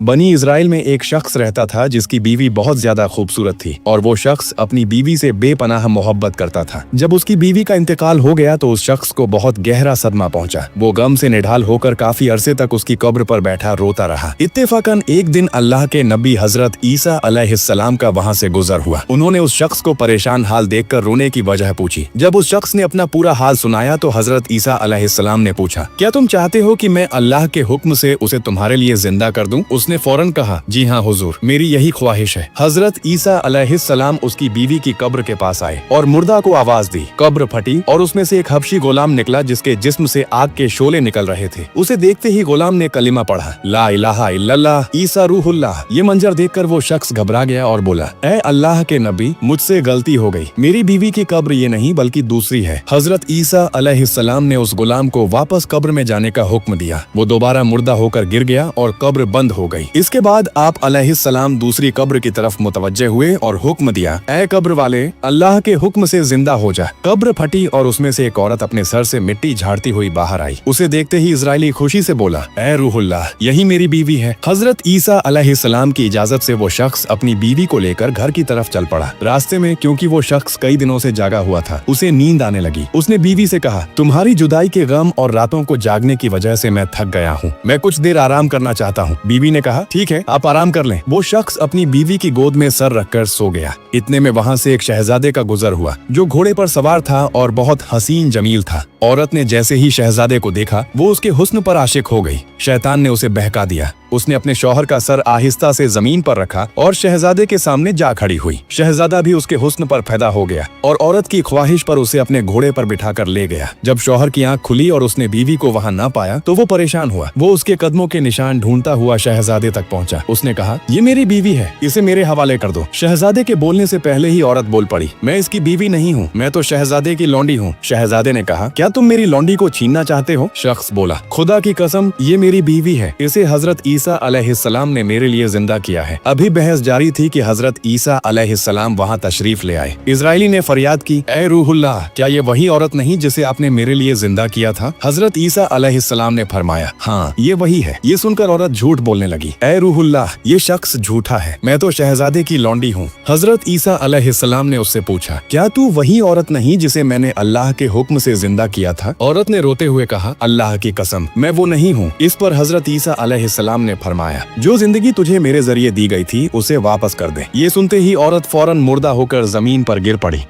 बनी इजराइल में एक शख्स रहता था जिसकी बीवी बहुत ज्यादा खूबसूरत थी और वो शख्स अपनी बीवी से बेपनाह मोहब्बत करता था। जब उसकी बीवी का इंतकाल हो गया तो उस शख्स को बहुत गहरा सदमा पहुंचा। वो गम से निढाल होकर काफी अरसे तक उसकी कब्र पर बैठा रोता रहा। इत्तेफाकन एक दिन अल्लाह के नबी हजरत ईसा अलैहिस्सलाम का वहाँ से गुजर हुआ। उन्होंने उस शख्स को परेशान हाल देखकर रोने की वजह पूछी। जब उस शख्स ने अपना पूरा हाल सुनाया तो हजरत ईसा अलैहिस्सलाम ने पूछा, क्या तुम चाहते हो कि मैं अल्लाह के हुक्म से उसे तुम्हारे लिए जिंदा कर दूं? उसने फौरन कहा, जी हाँ हुजूर, मेरी यही ख्वाहिश है। हजरत ईसा अलैहिस्सलाम उसकी बीवी की कब्र के पास आए और मुर्दा को आवाज दी। कब्र फटी और उसमें से एक हबशी गुलाम निकला जिसके जिस्म से आग के शोले निकल रहे थे। उसे देखते ही गुलाम ने कलिमा पढ़ा, ला इलाहा इल्लल्लाह ईसा रूहुल्लाह। ये मंजर देखकर वो शख्स घबरा गया और बोला, ऐ अल्लाह के नबी, मुझसे गलती हो गई, मेरी बीवी की कब्र ये नहीं बल्कि दूसरी है। हजरत ईसा अलैहिस्सलाम ने उस गुलाम को वापस कब्र में जाने का हुक्म दिया। वो दोबारा मुर्दा होकर गिर गया और कब्र बंद हो गई। इसके बाद आप अलैहिस्सलाम दूसरी कब्र की तरफ मुतवज्जे हुए और हुक्म दिया, ऐ कब्र वाले, अल्लाह के हुक्म से जिंदा हो जा। कब्र फटी और उसमें से एक औरत अपने सर से मिट्टी झाड़ती हुई बाहर आई। उसे देखते ही इजराइली खुशी से बोला, ऐ रूहुल्लाह, यही मेरी बीवी है। हजरत ईसा अलैहिस्सलाम की इजाजत से वो शख्स अपनी बीवी को लेकर घर की तरफ चल पड़ा। रास्ते में क्योंकि वो शख्स कई दिनों से जागा हुआ था, उसे नींद आने लगी। उसने बीवी से कहा, तुम्हारी जुदाई के गम और रातों को जागने की वजह से मैं थक गया हूँ, मैं कुछ देर आराम करना चाहता हूँ। बीवी ने कहा, ठीक है, आप आराम कर लें। वो शख्स अपनी बीवी की गोद में सर रखकर सो गया। इतने में वहाँ से एक शहजादे का गुजर हुआ जो घोड़े पर सवार था और बहुत हसीन जमील था। औरत ने जैसे ही शहजादे को देखा वो उसके हुस्न पर आशिक हो गई। शैतान ने उसे बहका दिया। उसने अपने शौहर का सर आहिस्ता से जमीन पर रखा और शहजादे के सामने जा खड़ी हुई। शहजादा भी उसके हुस्न पर पैदा हो गया और औरत की ख्वाहिश पर उसे अपने घोड़े पर बिठाकर ले गया। जब शौहर की आंख खुली और उसने बीवी को वहां ना पाया तो वो परेशान हुआ। वो उसके कदमों के निशान ढूंढता हुआ शहजादे तक पहुंचा। उसने कहा, ये मेरी बीवी है, इसे मेरे हवाले कर दो। शहजादे के बोलने से पहले ही औरत बोल पड़ी, मैं इसकी बीवी नहीं हूँ, मैं तो शहजादे की लौंडी हूँ। शहजादे ने कहा, क्या तुम मेरी लौंडी को छीनना चाहते हो? शख्स बोला, खुदा की कसम, ये मेरी बीवी है, इसे हजरत ईसा अलैहिस्सलाम ने मेरे लिए जिंदा किया है। अभी बहस जारी थी कि हजरत ईसा अलैहिस्सलाम वहाँ तशरीफ ले आए। इजराइली ने फरियाद की, ऐ रूहुल्लाह, क्या ये वही औरत नहीं जिसे आपने मेरे लिए जिंदा किया था? हजरत ईसा अलैहिस्सलाम ने फरमाया, हाँ ये वही है। ये सुनकर औरत झूठ बोलने लगी, ऐ रूहुल्लाह, ये शख्स झूठा है, मैं तो शहजादे की लौंडी हूँ। हजरत ईसा अलैहिस्सलाम ने उससे पूछा, क्या तू वही औरत नहीं जिसे मैंने अल्लाह के हुक्म से जिंदा किया था? औरत ने रोते हुए कहा, अल्लाह की कसम, मैं वो नहीं हूँ। इस पर हजरत ईसा अलैहिस्सलाम ने फरमाया, जो जिंदगी तुझे मेरे जरिए दी गई थी उसे वापस कर दे। ये सुनते ही औरत फौरन मुर्दा होकर जमीन पर गिर पड़ी।